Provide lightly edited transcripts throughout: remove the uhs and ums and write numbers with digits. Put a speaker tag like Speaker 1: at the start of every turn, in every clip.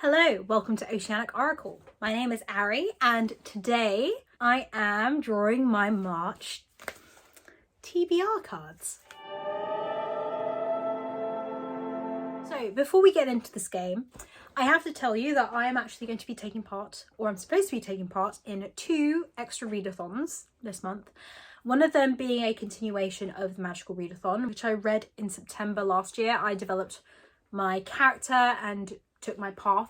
Speaker 1: Hello, welcome to Oceanic Oracle. My name is Ari and today I am drawing my March TBR cards. So before we get into this game, I have to tell you that I am actually going to be taking part, or I'm supposed to be taking part, in 2 extra readathons this month. One of them being a continuation of the Magical Readathon, which I read in September last year. I developed my character and took my path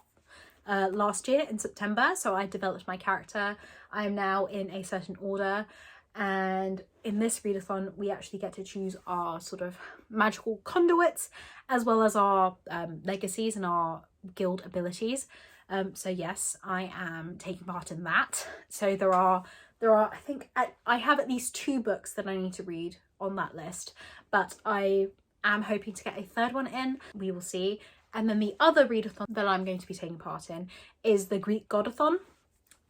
Speaker 1: last year in September, so I developed my character. I'm now in a certain order, and in this readathon we actually get to choose our sort of magical conduits as well as our legacies and our guild abilities. So yes, I am taking part in that. So there are I think I have at least 2 books that I need to read on that list, but I am hoping to get a 3rd one in. We will see. And then the other readathon that I'm going to be taking part in is the GreekGodAthon.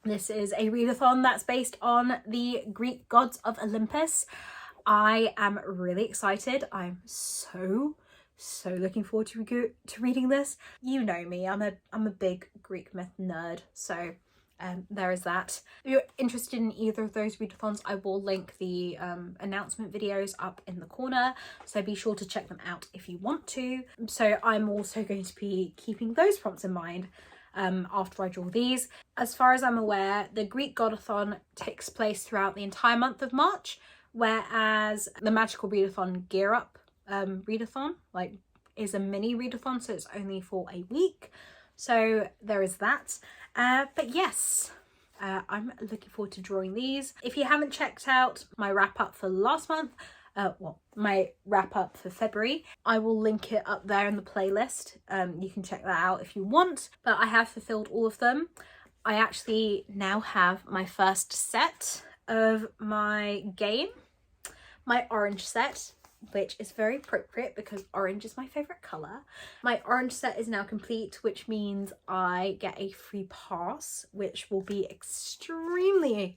Speaker 1: This is a readathon that's based on the Greek gods of Olympus. I am really excited. I'm so looking forward to reading this. You know me, I'm a big Greek myth nerd, so there is that. If you're interested in either of those readathons, I will link the announcement videos up in the corner, so be sure to check them out if you want to. So I'm also going to be keeping those prompts in mind after I draw these. As far as I'm aware, the GreekGodAthon takes place throughout the entire month of March, whereas the Magical Readathon Gear Up readathon is a mini readathon, so it's only for a week. So there is that. But yes, I'm looking forward to drawing these. If you haven't checked out my wrap up for last month, my wrap up for February, I will link it up there in the playlist. You can check that out if you want, but I have fulfilled all of them. I actually now have my first set of my game, my orange set, which is very appropriate because orange is my favorite color. My orange set is now complete, which means I get a free pass, which will be extremely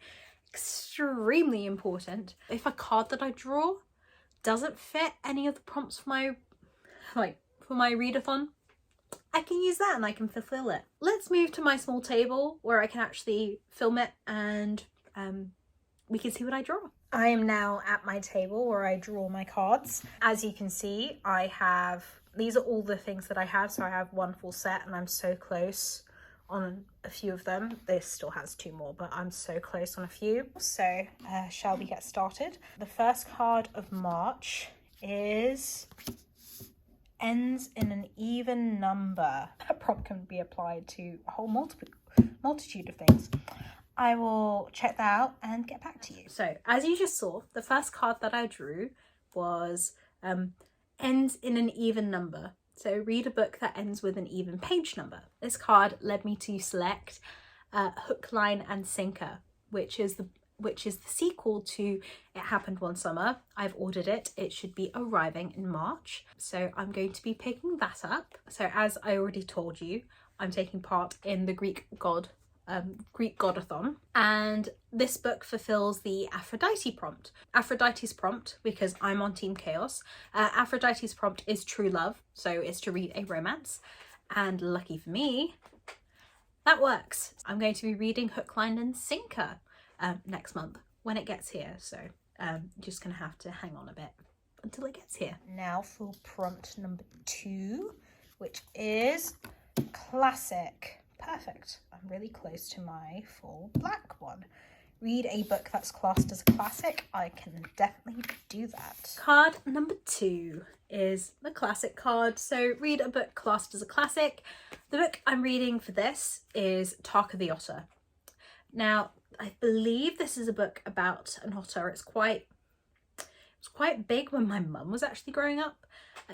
Speaker 1: important. If a card that I draw doesn't fit any of the prompts for my readathon, I can use that and I can fulfill it. Let's move to my small table where I can actually film it and we can see what I draw. I am now at my table where I draw my cards. As you can see, these are all the things that I have. So I have 1 full set and I'm so close on a few of them. This still has 2 more, but I'm so close on a few. So shall we get started? The first card of March is ends in an even number. That prompt can be applied to a whole multitude of things. I will check that out and get back to you. So as you just saw, the first card that I drew was ends in an even number. So read a book that ends with an even page number. This card led me to select Hook, Line and Sinker, which is the sequel to It Happened One Summer. I've ordered it. It should be arriving in March. So I'm going to be picking that up. So as I already told you, I'm taking part in the GreekGodAthon, and this book fulfills the Aphrodite prompt. Aphrodite's prompt, because I'm on Team Chaos, Aphrodite's prompt is true love, so it's to read a romance, and lucky for me, that works. I'm going to be reading Hook, Line and Sinker next month when it gets here, so just gonna have to hang on a bit until it gets here. Now for prompt number 2, which is classic. Perfect. I'm really close to my full black one. Read a book that's classed as a classic. I can definitely do that. Card number 2 is the classic card. So read a book classed as a classic. The book I'm reading for this is Tarka the Otter. Now, I believe this is a book about an otter. It was quite big when my mum was actually growing up.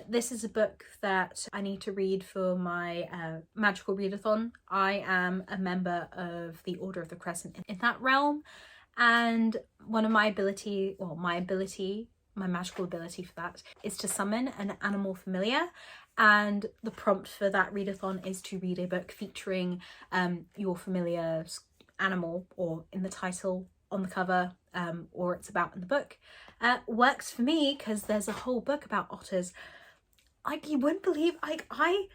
Speaker 1: This is a book that I need to read for my Magical Readathon. I am a member of the Order of the Crescent in that realm, and one of my magical ability for that is to summon an animal familiar, and the prompt for that readathon is to read a book featuring your familiar's animal, or in the title, on the cover, or it's about in the book. Works for me because there's a whole book about otters. You wouldn't believe, I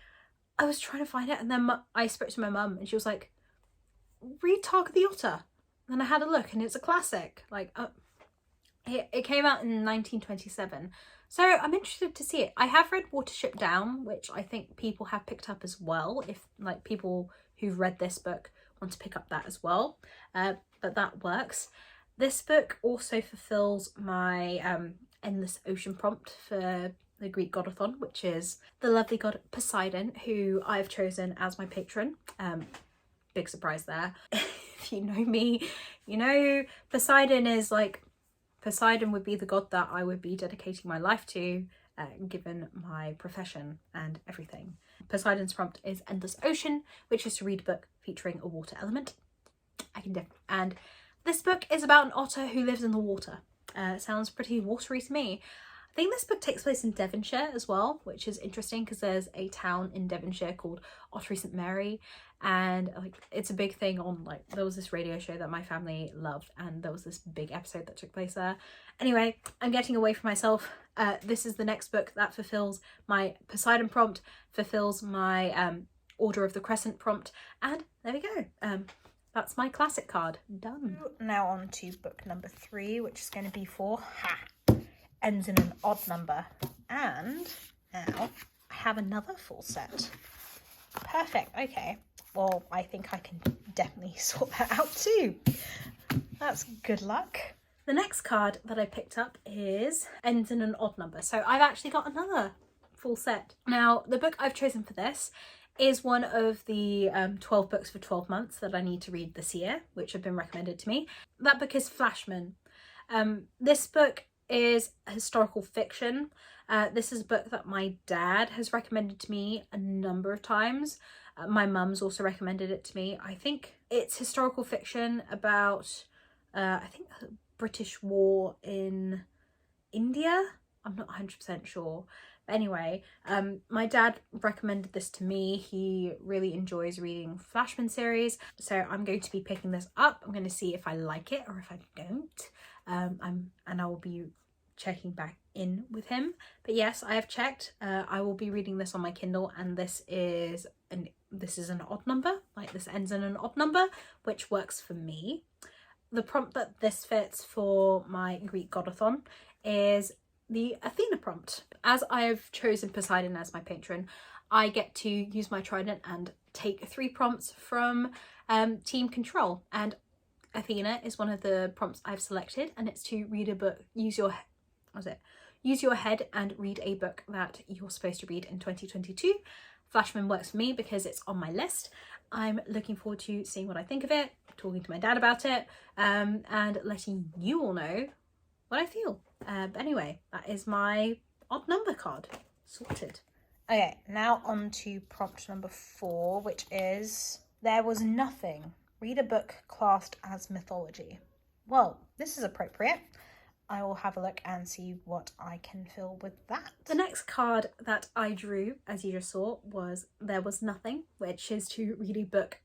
Speaker 1: I was trying to find it, and then I spoke to my mum and she was like, read Tarka the Otter. And then I had a look and it's a classic. Like, it came out in 1927. So I'm interested to see it. I have read Watership Down, which I think people have picked up as well. If like people who've read this book want to pick up that as well. But that works. This book also fulfills my Endless Ocean prompt for the GreekGodAthon, which is the lovely god Poseidon, who I've chosen as my patron. Big surprise there. If you know me, you know Poseidon is like, Poseidon would be the god that I would be dedicating my life to, given my profession and everything. Poseidon's prompt is Endless Ocean, which is to read a book featuring a water element. And this book is about an otter who lives in the water. Sounds pretty watery to me. I think this book takes place in Devonshire as well, which is interesting because there's a town in Devonshire called Ottery St Mary, and like it's a big thing on, like, there was this radio show that my family loved and there was this big episode that took place there. Anyway, I'm getting away from myself. This is the next book that fulfills my Poseidon prompt, fulfills my Order of the Crescent prompt, and there we go. That's my classic card done. Now on to book number 3, which is going to be for ends in an odd number, and now I have another full set. Perfect. Okay, well, I think I can definitely sort that out too. That's good luck. The next card that I picked up is ends in an odd number, so I've actually got another full set. Now the book I've chosen for this is one of the 12 books for 12 months that I need to read this year, which have been recommended to me. That book is Flashman. This book is historical fiction. This is a book that my dad has recommended to me a number of times. My mum's also recommended it to me. I think it's historical fiction about I think the British War in India. I'm not 100% sure. But anyway, my dad recommended this to me. He really enjoys reading Flashman series, so I'm going to be picking this up. I'm going to see if I like it or if I don't. And I will be checking back in with him. But yes, I have checked. I will be reading this on my Kindle, and this is an odd number. Like, this ends in an odd number, which works for me. The prompt that this fits for my GreekGodAthon is the Athena prompt. As I have chosen Poseidon as my patron, I get to use my trident and take 3 prompts from Team Control, and Athena is one of the prompts I've selected, and it's to read a book, use your head and read a book that you're supposed to read in 2022. Flashman works for me because it's on my list. I'm looking forward to seeing what I think of it, talking to my dad about it, and letting you all know what I feel. But anyway, that is my odd number card sorted. Okay, now on to prompt number 4, which is There Was Nothing. Read a book classed as mythology. Well, this is appropriate. I will have a look and see what I can fill with that. The next card that I drew, as you just saw, was There Was Nothing, which is to read a book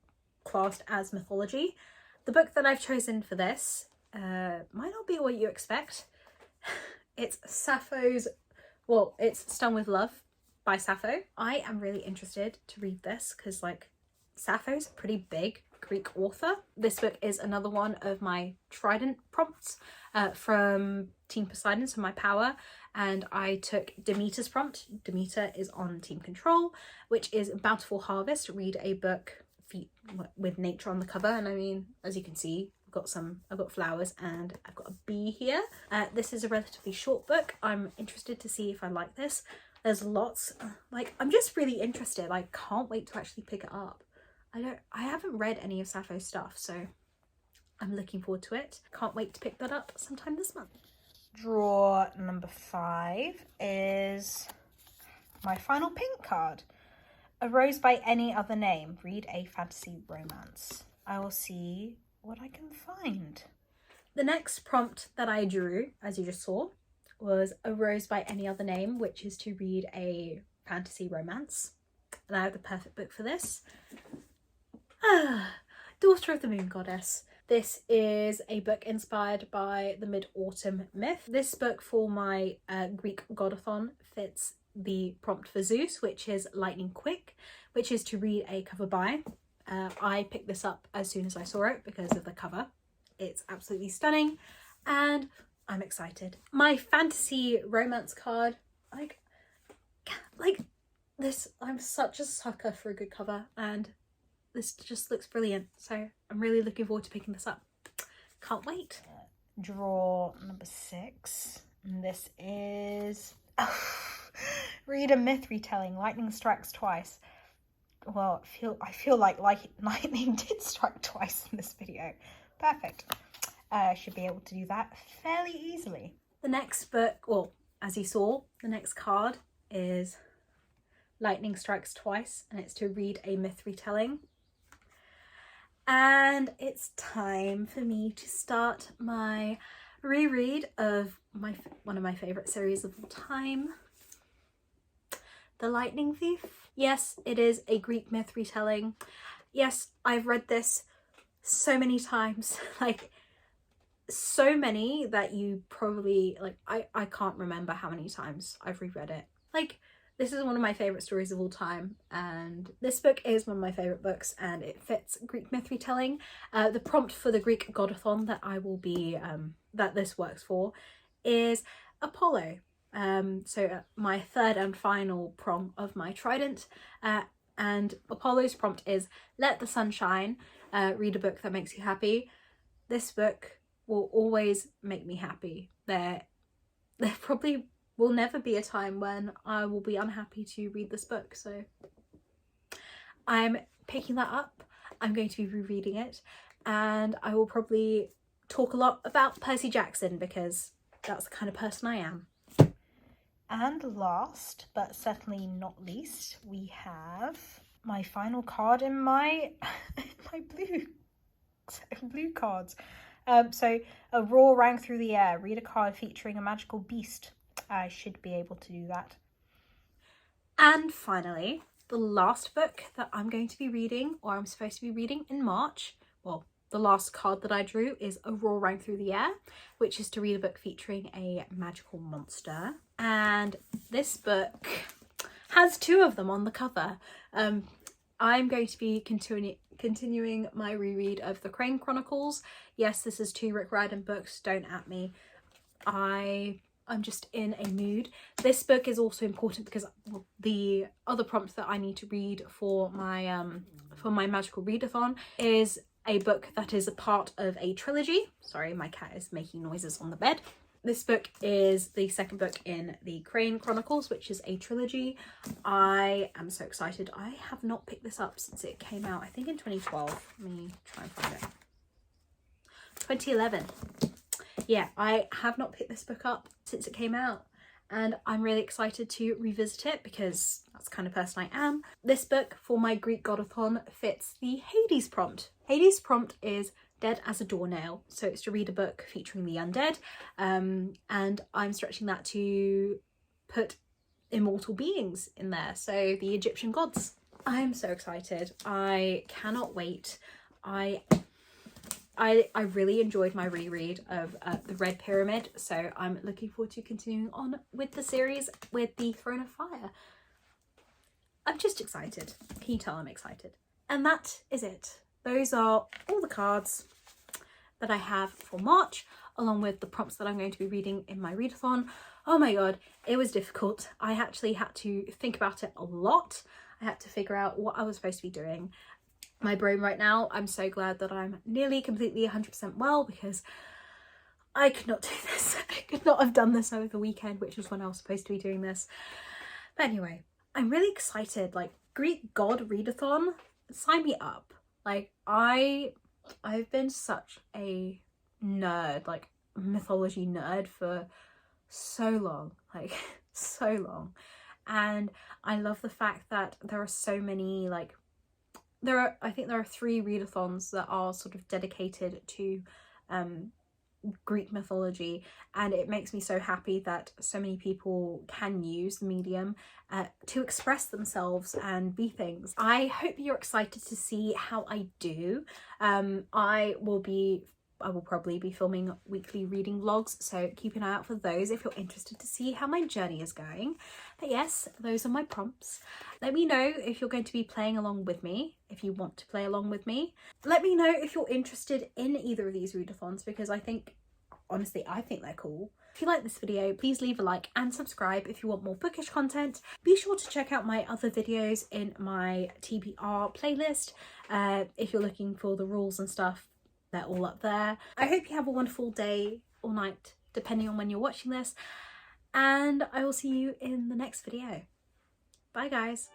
Speaker 1: classed as mythology. The book that I've chosen for this might not be what you expect. It's it's Stung with Love by Sappho. I am really interested to read this because, like, Sappho's a pretty big Greek author. This book is another one of my trident prompts from Team Poseidon, so my power, and I took Demeter's prompt. Demeter is on Team Control, which is Bountiful Harvest. Read a book with nature on the cover, and I mean, as you can see, I've got flowers and I've got a bee here. This is a relatively short book. I'm interested to see if I like this. There's lots, I'm just really interested. I can't wait to actually pick it up. I haven't read any of Sappho's stuff, so I'm looking forward to it. Can't wait to pick that up sometime this month. Draw number 5 is my final pink card. A Rose by Any Other Name. Read a fantasy romance. I will see what I can find. The next prompt that I drew, as you just saw, was A Rose by Any Other Name, which is to read a fantasy romance. And I have the perfect book for this. Daughter of the Moon Goddess. This is a book inspired by the Mid-Autumn myth. This book for my GreekGodAthon fits the prompt for Zeus, which is lightning quick, which is to read a cover by. I picked this up as soon as I saw it because of the cover. It's absolutely stunning and I'm excited. My fantasy romance card, like this, I'm such a sucker for a good cover and this just looks brilliant. So I'm really looking forward to picking this up. Can't wait. Draw number 6. And this is read a myth retelling. Lightning strikes twice. Well, I feel like lightning did strike twice in this video. Perfect. I should be able to do that fairly easily. The next book, well, as you saw, the next card is Lightning Strikes Twice, and it's to read a myth retelling. And it's time for me to start my reread of one of my favourite series of all time, The Lightning Thief. Yes, it is a Greek myth retelling. Yes, I've read this so many times, like so many that you probably, like, I can't remember how many times I've reread it. Like, this is one of my favourite stories of all time, and this book is one of my favourite books and it fits Greek myth retelling. The prompt for the GreekGodAthon that I will be, that this works for, is Apollo. So my third and final prompt of my trident, and Apollo's prompt is let the sun shine, read a book that makes you happy. This book will always make me happy. There probably will never be a time when I will be unhappy to read this book, so I'm picking that up. I'm going to be rereading it, and I will probably talk a lot about Percy Jackson because that's the kind of person I am. And last, but certainly not least, we have my final card in my blue cards. So a roar rang through the air. Read a card featuring a magical beast. I should be able to do that. And finally, the last book that I'm going to be reading, or I'm supposed to be reading in March, well, the last card that I drew is A Roar Rang Through the Air, which is to read a book featuring a magical monster. And this book has 2 of them on the cover. I'm going to be continuing my reread of the Crane Chronicles. Yes, this is 2 Rick Riordan books, don't at me. I'm just in a mood. This book is also important because the other prompt that I need to read for my Magical Readathon is a book that is a part of a trilogy. Sorry, my cat is making noises on the bed. This book is the second book in the Crane Chronicles, which is a trilogy. I am so excited. I have not picked this up since it came out, I think in 2012. Let me try and find it. 2011. Yeah, I have not picked this book up since it came out, and I'm really excited to revisit it because that's the kind of person I am. This book for my GreekGodAthon fits the Hades prompt. Hades prompt is Dead as a Doornail, so it's to read a book featuring the undead, and I'm stretching that to put immortal beings in there, so the Egyptian gods. I'm so excited. I cannot wait. I really enjoyed my reread of The Red Pyramid, so I'm looking forward to continuing on with the series with the Throne of Fire. I'm just excited. Can you tell I'm excited? And that is it. Those are all the cards that I have for March, along with the prompts that I'm going to be reading in my readathon. Oh my god, it was difficult. I actually had to think about it a lot. I had to figure out what I was supposed to be doing. My brain right now, I'm so glad that I'm nearly completely 100% well, because I could not do this. I could not have done this over the weekend, which was when I was supposed to be doing this. But anyway, I'm really excited. Like, Greek God Readathon, sign me up. Like, I've been such a nerd, like mythology nerd, for so long, like so long. And I love the fact that there are so many, like, I think there are 3 readathons that are sort of dedicated to Greek mythology, and it makes me so happy that so many people can use the medium to express themselves and be things. I hope you're excited to see how I do. I will be I will probably be filming weekly reading vlogs, so keep an eye out for those if you're interested to see how my journey is going. But yes, those are my prompts. Let me know if you're going to be playing along with me, if you want to play along with me. Let me know if you're interested in either of these readathons, because honestly, I think they're cool. If you like this video, please leave a like and subscribe if you want more bookish content. Be sure to check out my other videos in my TBR playlist. If you're looking for the rules and stuff, they're all up there. I hope you have a wonderful day or night, depending on when you're watching this. And I will see you in the next video. Bye guys.